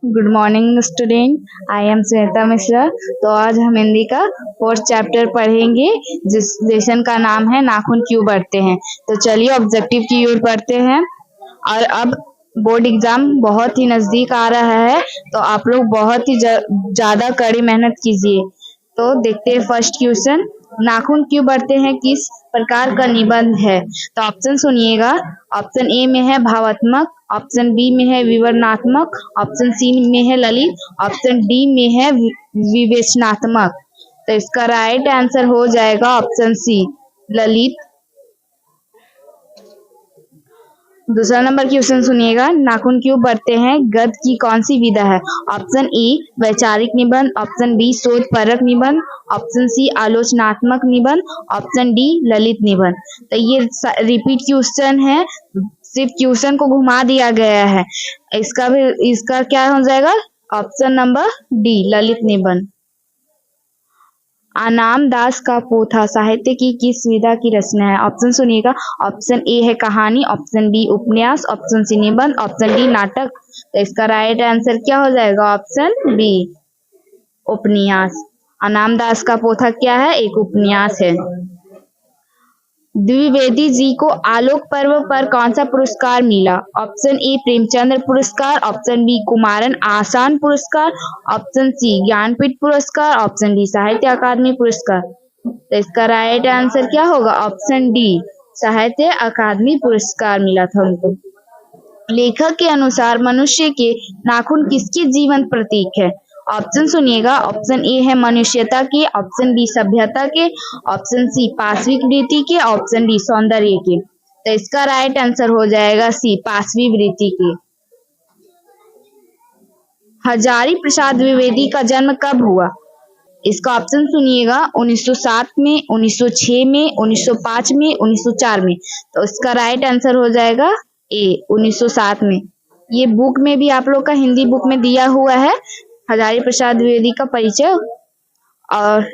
Good morning student. I am Shweta Mishra. तो आज हम हिंदी का 4th चैप्टर पढ़ेंगे जिस लेसन का नाम है नाखून क्यों बढ़ते हैं। तो चलिए ऑब्जेक्टिव की ओर बढ़ते हैं। और अब बोर्ड एग्जाम बहुत ही नजदीक आ रहा है, तो आप लोग बहुत ही ज्यादा कड़ी मेहनत कीजिए। तो देखते हैं फर्स्ट क्वेश्चन, नाखून क्यों बढ़ते हैं किस प्रकार का निबंध है। तो ऑप्शन सुनिएगा। ऑप्शन ए में है भावात्मक, ऑप्शन बी में है विवरणात्मक, ऑप्शन सी में है ललित, ऑप्शन डी में है विवेचनात्मक। तो इसका राइट आंसर हो जाएगा ऑप्शन सी, ललित। दूसरा नंबर क्वेश्चन सुनिएगा, नाखून क्यों बढ़ते हैं गद्य की कौन सी विधा है। ऑप्शन ए वैचारिक निबंध, ऑप्शन बी शोध परक निबंध, ऑप्शन सी आलोचनात्मक निबंध, ऑप्शन डी ललित निबंध। तो ये रिपीट क्वेश्चन है, सिर्फ क्वेश्चन को घुमा दिया गया है। इसका क्या हो जाएगा, ऑप्शन नंबर डी ललित निबंध। आनाम दास का पोथा साहित्य की किस विधा की रचना है। ऑप्शन सुनिएगा। ऑप्शन ए है कहानी, ऑप्शन बी उपन्यास, ऑप्शन सी निबंध, ऑप्शन डी नाटक। तो इसका राइट आंसर क्या हो जाएगा, ऑप्शन बी उपन्यास। आनाम दास का पोथा क्या है, एक उपन्यास है। द्विवेदी जी को आलोक पर्व पर कौन सा पुरस्कार मिला। ऑप्शन ए प्रेमचंद्र पुरस्कार, ऑप्शन बी कुमारन आसान पुरस्कार, ऑप्शन सी ज्ञानपीठ पुरस्कार, ऑप्शन डी साहित्य अकादमी पुरस्कार। तो इसका राइट आंसर क्या होगा, ऑप्शन डी साहित्य अकादमी पुरस्कार मिला था उनको। लेखक के अनुसार मनुष्य के नाखून किसके जीवन प्रतीक है। ऑप्शन सुनिएगा। ऑप्शन ए है मनुष्यता के, ऑप्शन बी सभ्यता के, ऑप्शन सी पाशविक वृत्ति के, ऑप्शन डी सौंदर्य के। तो इसका राइट आंसर हो जाएगा सी पाशवी वृत्ति के। हजारी प्रसाद द्विवेदी का जन्म कब हुआ। इसका ऑप्शन सुनिएगा। 1907 में, 1906 में, 1905 में, 1904 में। तो इसका राइट आंसर हो जाएगा ए 1907 में। ये बुक में भी आप लोग का हिंदी बुक में दिया हुआ है हजारी प्रसाद द्विवेदी का परिचय। और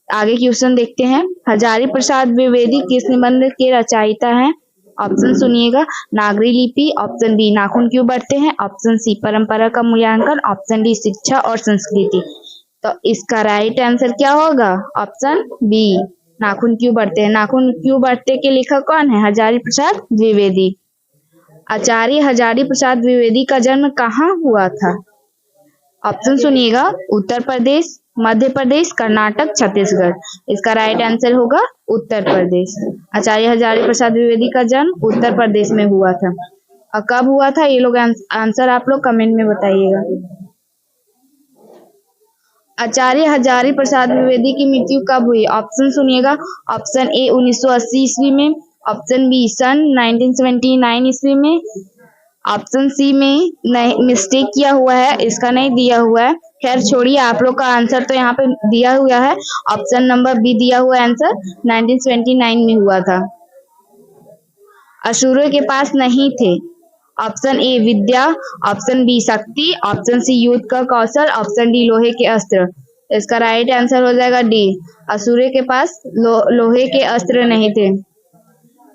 आगे क्वेश्चन देखते हैं, हजारी प्रसाद द्विवेदी किस निबंध के रचयिता हैं। ऑप्शन सुनिएगा। नागरी लिपि, ऑप्शन बी नाखून क्यों बढ़ते हैं, ऑप्शन सी परंपरा का मूल्यांकन, ऑप्शन डी शिक्षा और संस्कृति। तो इसका राइट आंसर क्या होगा, ऑप्शन बी नाखून क्यों बढ़ते हैं। नाखून क्यों बढ़ते के लेखक कौन है, हजारी प्रसाद द्विवेदी। आचार्य हजारी प्रसाद द्विवेदी का जन्म कहाँ हुआ था। ऑप्शन सुनिएगा। उत्तर प्रदेश, मध्य प्रदेश, कर्नाटक, छत्तीसगढ़। इसका राइट आंसर होगा उत्तर प्रदेश। आचार्य हजारी प्रसाद द्विवेदी का जन्म उत्तर प्रदेश में हुआ था। और कब हुआ था, ये लोग आंसर आप लोग कमेंट में बताइएगा। आचार्य हजारी प्रसाद द्विवेदी की मृत्यु कब हुई। ऑप्शन सुनिएगा। ऑप्शन ए 1980 ईस्वी में, ऑप्शन बी सन 1979 ईस्वी में, ऑप्शन सी में मिस्टेक किया हुआ है, इसका नहीं दिया हुआ है। खैर छोड़िए, आप लोग का आंसर तो यहाँ पे दिया हुआ है। ऑप्शन नंबर बी दिया हुआ आंसर 1929 में हुआ था। असुरों के पास नहीं थे। ऑप्शन ए विद्या, ऑप्शन बी शक्ति, ऑप्शन सी युद्ध का कौशल, ऑप्शन डी लोहे के अस्त्र। इसका राइट आंसर हो जाएगा डी, असुरों के पास लोहे के अस्त्र नहीं थे।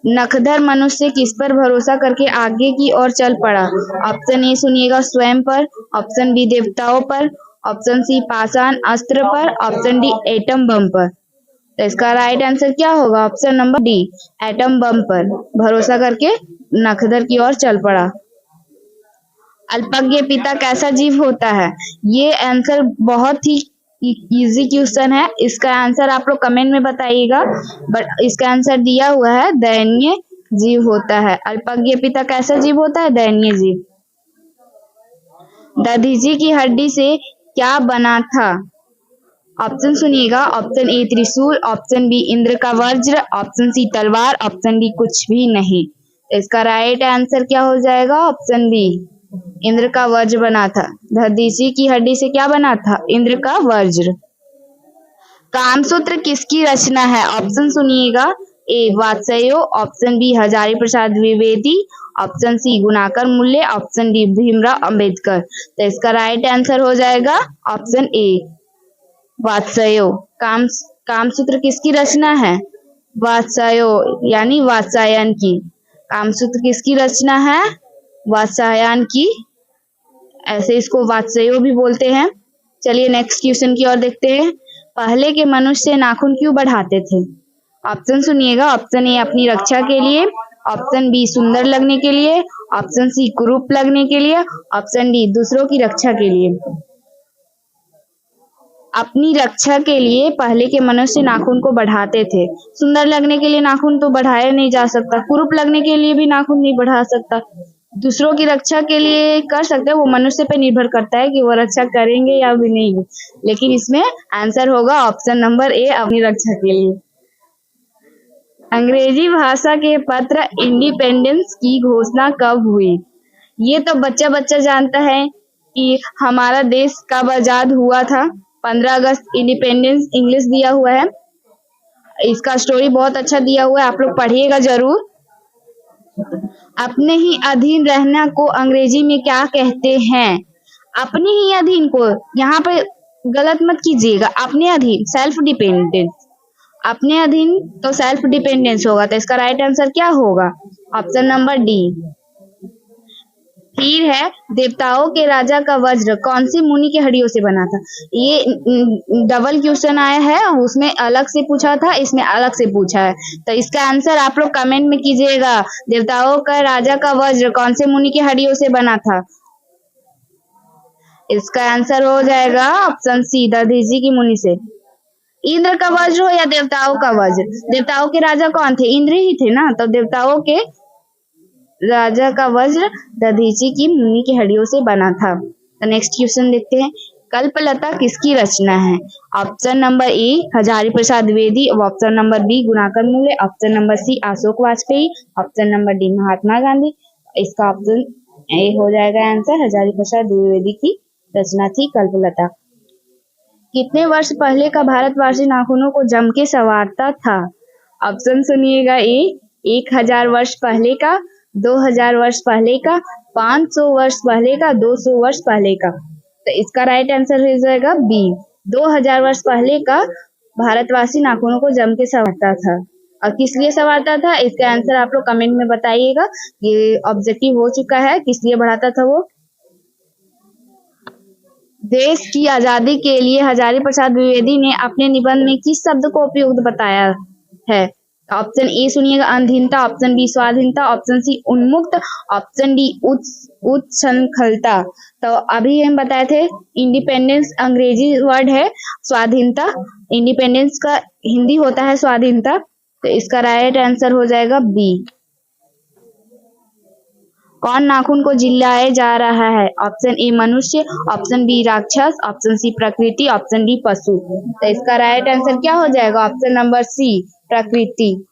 नखधर मनुष्य किस पर भरोसा करके आगे की ओर चल पड़ा। ऑप्शन ए सुनिएगा स्वयं पर, ऑप्शन बी देवताओं पर, ऑप्शन सी पाषाण अस्त्र पर, ऑप्शन डी एटम बम पर। तो इसका राइट आंसर क्या होगा, option number D atom bomb पर भरोसा करके नखधर की ओर चल पड़ा। अल्पज्ञ पिता कैसा जीव होता है। ये आंसर बहुत ही इजी क्वेश्चन है। इसका आंसर आप लोग कमेंट में बताइएगा, बट इसका आंसर दिया हुआ है दयनीय जीव होता है। अल्पज्ञ पिता कैसा जीव होता है, दयनीय जीव। दधीची की हड्डी से क्या बना था। ऑप्शन सुनिएगा। ऑप्शन ए त्रिशूल, ऑप्शन बी इंद्र का वज्र, ऑप्शन सी तलवार, ऑप्शन डी कुछ भी नहीं। इसका राइट आंसर क्या हो जाएगा, ऑप्शन बी इंद्र का वज्र बना था। दधीची की हड्डी से क्या बना था, इंद्र का वज्र। कामसूत्र किसकी रचना है। ऑप्शन सुनिएगा। ए वात्स्यो, option B Hazari Prasad Dwivedi, option C Gunakar मूल्य, ऑप्शन डी भीमराव अंबेडकर। तो इसका राइट आंसर हो जाएगा ऑप्शन ए वात्स्यो। कामसूत्र किसकी रचना है, वात्स्यो यानी वात्स्यायन की। कामसूत्र किसकी रचना है, वात्स्यायन की ऐसे इसको वात्स्यो भी बोलते हैं। चलिए नेक्स्ट क्वेश्चन की ओर देखते हैं। पहले के मनुष्य नाखून क्यों बढ़ाते थे? ऑप्शन सुनिएगा। ऑप्शन ए अपनी रक्षा के लिए, ऑप्शन बी सुंदर लगने के लिए, ऑप्शन सी कुरूप लगने के लिए, ऑप्शन डी दूसरों की रक्षा के लिए। अपनी रक्षा के लिए पहले के मनुष्य नाखून को बढ़ाते थे। सुंदर लगने के लिए नाखून तो बढ़ाया नहीं जा सकता, कुरूप लगने के लिए भी नाखून नहीं बढ़ा सकता। दूसरों की रक्षा के लिए कर सकते हैं, वो मनुष्य पे निर्भर करता है कि वो रक्षा करेंगे या भी नहीं। लेकिन इसमें आंसर होगा ऑप्शन नंबर ए, अपनी रक्षा के लिए। अंग्रेजी भाषा के पत्र इंडिपेंडेंस की घोषणा कब हुई? ये तो बच्चा बच्चा जानता है कि हमारा देश कब आजाद हुआ था। 15 अगस्त इंडिपेंडेंस इंग्लिश दिया हुआ है, इसका स्टोरी बहुत अच्छा दिया हुआ है, आप लोग पढ़िएगा जरूर। अपने ही अधीन रहना को अंग्रेजी में क्या कहते हैं? अपने ही अधीन को, यहाँ पे गलत मत कीजिएगा। अपने अधीन, सेल्फ डिपेंडेंस। अपने अधीन तो सेल्फ डिपेंडेंस होगा, तो इसका राइट आंसर क्या होगा? Option number D. फिर है देवताओं के राजा का वज्र कौन सी मुनि के हड्डियों से बना था? ये डबल क्वेश्चन आया है, उसमें अलग से पूछा था, इसमें अलग से पूछा है, तो इसका आंसर आप लोग कमेंट में कीजिएगा। देवताओं का राजा का वज्र कौन से मुनि की हड्डियों से बना था? इसका आंसर हो जाएगा ऑप्शन सी, दधीचि की मुनि से। इंद्र का वज्र हो या देवताओं का वज्र, देवताओं के राजा कौन थे? इंद्र ही थे ना, तो देवताओं के राजा का वज्र दधीचि की मुनि की हड्डियों से बना था। तो नेक्स्ट क्वेश्चन देखते हैं। कल्पलता किसकी रचना है? Option number A Hazari Prasad Dwivedi, option number B Gunakar Mule, option number C Ashok Vajpeyi, option number D Mahatma Gandhi. इसका ऑप्शन ए हो जाएगा आंसर, हजारी प्रसाद द्विवेदी की रचना थी कल्पलता। कितने वर्ष पहले का भारतवासी नाखूनों को जम के संवारता था? ऑप्शन सुनिएगा। ए 1000 वर्ष पहले का, 2000 वर्ष पहले का, 500 वर्ष पहले का, 200 वर्ष पहले का। तो इसका राइट आंसर हो जाएगा बी, 2000 वर्ष पहले का भारतवासी नाखूनों को जम के संवारता था। और किस लिए संवारता था, इसका आंसर आप लोग कमेंट में बताइएगा। ये ऑब्जेक्टिव हो चुका है, किस लिए बढ़ाता था वो। देश की आजादी के लिए हजारी प्रसाद द्विवेदी ने अपने निबंध में किस शब्द को उपयुक्त बताया है? ऑप्शन ए सुनिएगा अधीनता, ऑप्शन बी स्वाधीनता, ऑप्शन सी उन्मुक्त, ऑप्शन डी उच्छृंखलता। तो अभी हम बताए थे इंडिपेंडेंस अंग्रेजी वर्ड है, स्वाधीनता इंडिपेंडेंस का हिंदी होता है स्वाधीनता। तो इसका राइट आंसर हो जाएगा बी। कौन नाखून को जिलाया जा रहा है? ऑप्शन ए मनुष्य, ऑप्शन बी राक्षस, ऑप्शन सी प्रकृति, ऑप्शन डी पशु। तो इसका राइट आंसर क्या हो जाएगा? ऑप्शन नंबर सी, प्रकृति।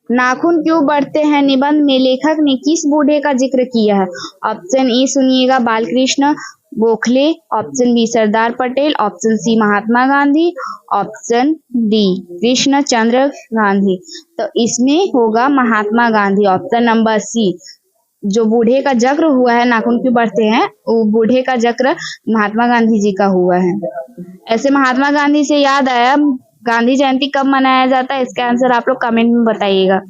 नाखून क्यों बढ़ते हैं निबंध में लेखक ने किस बूढ़े का जिक्र किया है? ऑप्शन ए सुनिएगा Balkrishna Gokhale, option B Sardar Patel, option C Mahatma Gandhi, option D Krishna चंद्र गांधी। तो इसमें होगा महात्मा गांधी, ऑप्शन नंबर सी। जो बूढ़े का जिक्र हुआ है नाखून क्यों बढ़ते हैं, वो बूढ़े का जिक्र महात्मा गांधी जी का हुआ है। ऐसे महात्मा गांधी से याद आया, गांधी जयंती कब मनाया जाता है? इसका आंसर आप लोग कमेंट में बताइएगा।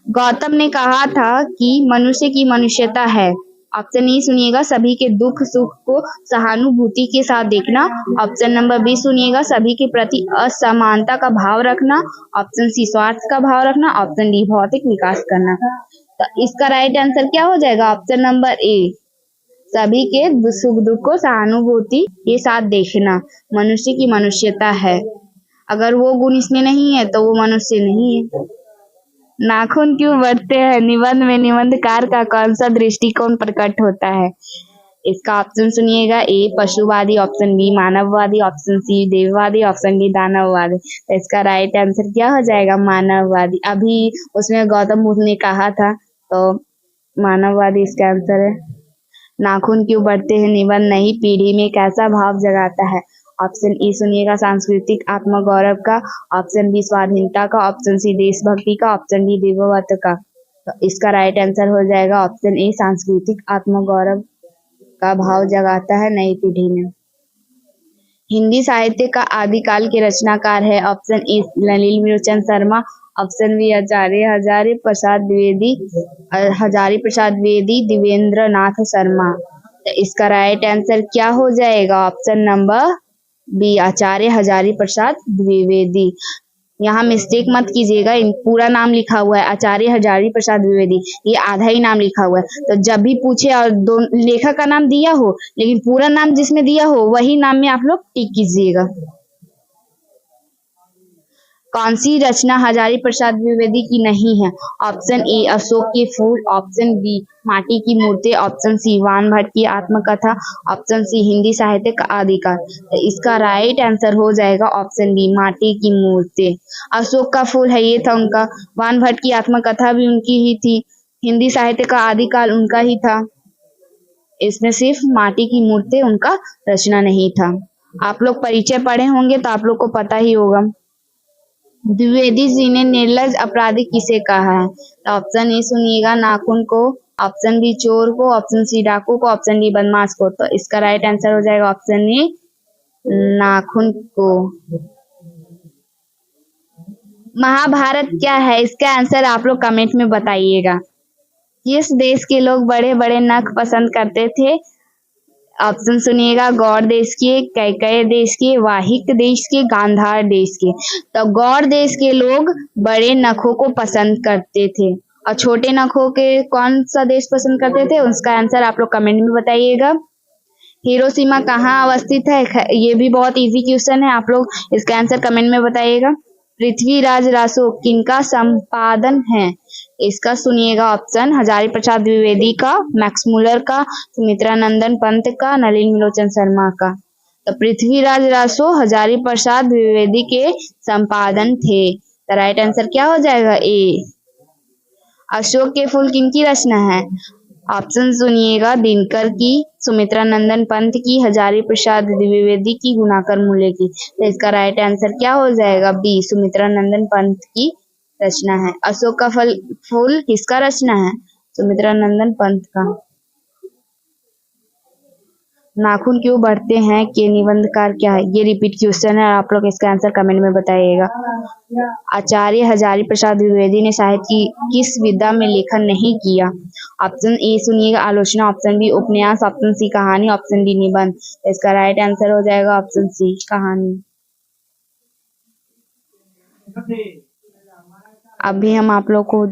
गौतम ने कहा था कि मनुष्य की मनुष्यता है। ऑप्शन ए सुनिएगा सभी के दुख सुख को सहानुभूति के साथ देखना, ऑप्शन नंबर बी सुनिएगा सभी के प्रति असमानता का भाव रखना, ऑप्शन सी स्वार्थ का भाव रखना, ऑप्शन डी भौतिक विकास करना। तो इसका राइट आंसर क्या हो जाएगा? ऑप्शन नंबर ए, सभी के सुख दुख को सहानुभूति के साथ देखना मनुष्य की मनुष्यता है। अगर वो गुण इसमें नहीं है तो वो मनुष्य नहीं है। नाखून क्यों बढ़ते हैं निबंध में निबंधकार का कौन सा दृष्टिकोण प्रकट होता है? इसका ऑप्शन सुनिएगा। ए पशुवादी, ऑप्शन बी मानववादी, ऑप्शन सी देववादी, ऑप्शन डी दानववादी। तो इसका राइट आंसर क्या हो जाएगा? मानववादी। अभी उसमें गौतम बुद्ध ने कहा था, तो मानववादी इसका आंसर है। नाखून क्यों बढ़ते हैं निबंध नई पीढ़ी में कैसा भाव जगाता है? ऑप्शन ए सुनिएगा सांस्कृतिक आत्मगौरव का, ऑप्शन बी स्वाधीनता का, ऑप्शन सी देशभक्ति का, ऑप्शन डी देवत्व का। तो इसका राइट आंसर हो जाएगा ऑप्शन ए, सांस्कृतिक आत्मगौरव का भाव जगाता है नई पीढ़ी में। हिंदी साहित्य का आदिकाल के रचनाकार है? Option A Lalit Mochan Sharma, option B Acharya Hazari Prasad Dwivedi Devendra Nath Sharma. तो इसका राइट आंसर क्या हो जाएगा? Option number B Acharya Hazari Prasad Dwivedi. यहाँ मिस्टेक मत कीजिएगा, पूरा नाम लिखा हुआ है आचार्य हजारी प्रसाद द्विवेदी, ये आधा ही नाम लिखा हुआ है। तो जब भी पूछे और दो लेखक का नाम दिया हो लेकिन पूरा नाम जिसमें दिया हो वही नाम में आप लोग टिक कीजिएगा। कौन सी रचना हजारी प्रसाद द्विवेदी की नहीं है? ऑप्शन ए अशोक के फूल, ऑप्शन बी माटी की मूर्ति, ऑप्शन सी वान भट्ट की आत्मकथा, ऑप्शन सी हिंदी साहित्य का आदिकाल। तो इसका राइट आंसर हो जाएगा ऑप्शन बी माटी की मूर्ति। अशोक का फूल है ये था उनका, वान भट्ट की आत्मकथा भी उनकी ही थी, हिंदी साहित्य का आदिकाल उनका ही था। इसमें सिर्फ माटी की मूर्ति उनका रचना नहीं था। आप लोग परिचय पढ़े होंगे तो आप लोग को पता ही होगा। द्विवेदी जी ने निर्लज अपराधी किसे कहा है? तो ऑप्शन ए सुनिएगा नाखून को, ऑप्शन बी चोर को, ऑप्शन सी डाकू को, ऑप्शन डी बदमाश को। तो इसका राइट आंसर हो जाएगा ऑप्शन ए नाखून को। महाभारत क्या है? इसका आंसर आप लोग कमेंट में बताइएगा। किस देश के लोग बड़े बड़े नख पसंद करते थे? ऑप्शन सुनिएगा गौड़ देश के, कैकेय देश के, वाहिक देश के, गांधार देश के। तो गौड़ देश के लोग बड़े नखों को पसंद करते थे और छोटे नखों के कौन सा देश पसंद करते थे? उसका आंसर आप लोग कमेंट में बताइएगा। हिरोशिमा कहाँ अवस्थित है? ये भी बहुत इजी क्वेश्चन है, आप लोग इसका आंसर कमेंट में बताइएगा। पृथ्वीराज रासो किनका संपादन है? इसका सुनिएगा ऑप्शन हजारी प्रसाद द्विवेदी का, मैक्स मुलर का, सुमित्रा नंदन पंत का, नलिन विलोचन शर्मा का। तो पृथ्वीराज रासो हजारी प्रसाद द्विवेदी के संपादन थे। तो राइट आंसर क्या हो जाएगा? ए। अशोक के फूल किनकी रचना है? ऑप्शन सुनिएगा दिनकर की, सुमित्रा नंदन पंत की, हजारी प्रसाद द्विवेदी की, गुणाकर मूल्य की। तो इसका राइट आंसर क्या हो जाएगा? बी सुमित्रा नंदन पंत की रचना है। अशोक का फूल किसका रचना है? सुमित्रा नंदन पंत का। नाखून क्यों बढ़ते हैं के निबंधकार क्या है? ये रिपीट क्वेश्चन है, आप लोग इसका आंसर कमेंट में बताइएगा। आचार्य हजारी प्रसाद द्विवेदी ने साहित्य की किस विधा में लेखन नहीं किया? ऑप्शन ए सुनिएगा आलोचना, ऑप्शन बी उपन्यास, ऑप्शन सी कहानी, ऑप्शन डी निबंध। तो इसका राइट आंसर हो जाएगा ऑप्शन सी कहानी। अभी हम आप लोग को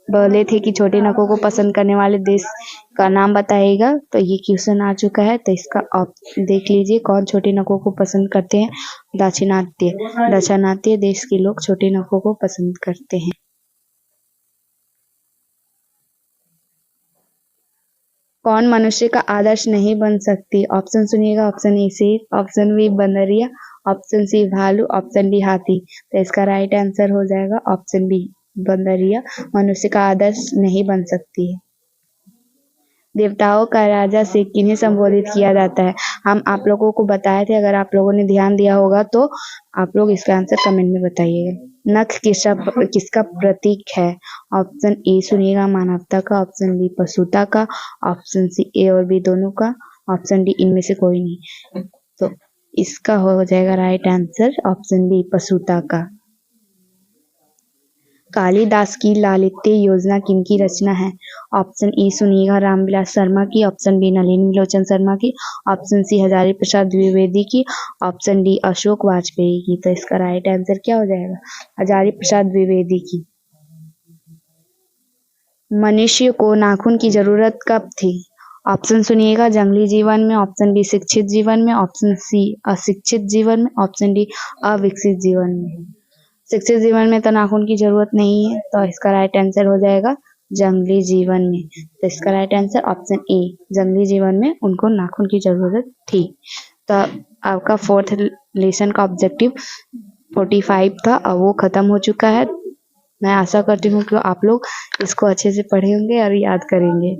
बोले थे कि छोटे नखों को पसंद करने वाले देश का नाम बताइएगा, तो ये क्वेश्चन आ चुका है। तो इसका आप देख लीजिए कौन छोटे नखों को पसंद करते हैं। दाक्षिणात्य देश के लोग छोटे नखों को पसंद करते हैं। कौन मनुष्य का आदर्श नहीं बन सकती? ऑप्शन सुनिएगा, ऑप्शन ए शेर, ऑप्शन बी बंदरिया, ऑप्शन सी भालू, ऑप्शन डी हाथी। तो इसका राइट आंसर हो जाएगा ऑप्शन बी बंदरिया मनुष्य का आदर्श नहीं बन सकती है। देवताओं का राजा से किन्हें संबोधित किया जाता है? हम आप लोगों को बताए थे, अगर आप लोगों ने ध्यान दिया होगा तो आप लोग इसका आंसर कमेंट में बताइएगा। नख किसका प्रतीक है? ऑप्शन ए सुनिएगा मानवता का, ऑप्शन बी पशुता का, ऑप्शन सी ए और बी दोनों का, ऑप्शन डी इनमें से कोई नहीं। तो इसका हो जाएगा राइट आंसर ऑप्शन बी पशुता का। कालिदास की लालित्य योजना किनकी रचना है? ऑप्शन ए सुनिएगा रामविलास शर्मा की, ऑप्शन बी नलिन विलोचन शर्मा की, ऑप्शन सी हजारी प्रसाद द्विवेदी की, ऑप्शन डी अशोक वाजपेयी की। तो इसका राइट आंसर क्या हो जाएगा? हजारी प्रसाद द्विवेदी की। मनुष्य को नाखून की जरूरत कब थी? ऑप्शन सुनिएगा जंगली जीवन में, ऑप्शन बी शिक्षित जीवन में, ऑप्शन सी अशिक्षित जीवन में, ऑप्शन डी अविकसित जीवन में। शिक्षित जीवन में तो नाखून की जरूरत नहीं है, तो इसका राइट आंसर हो जाएगा जंगली जीवन में। तो इसका राइट आंसर ऑप्शन ए जंगली जीवन में उनको नाखून की जरूरत थी। तो आपका 4th लेसन का ऑब्जेक्टिव 45 था और वो खत्म हो चुका है। मैं आशा करती हूँ कि आप लोग इसको अच्छे से पढ़े होंगे और याद करेंगे।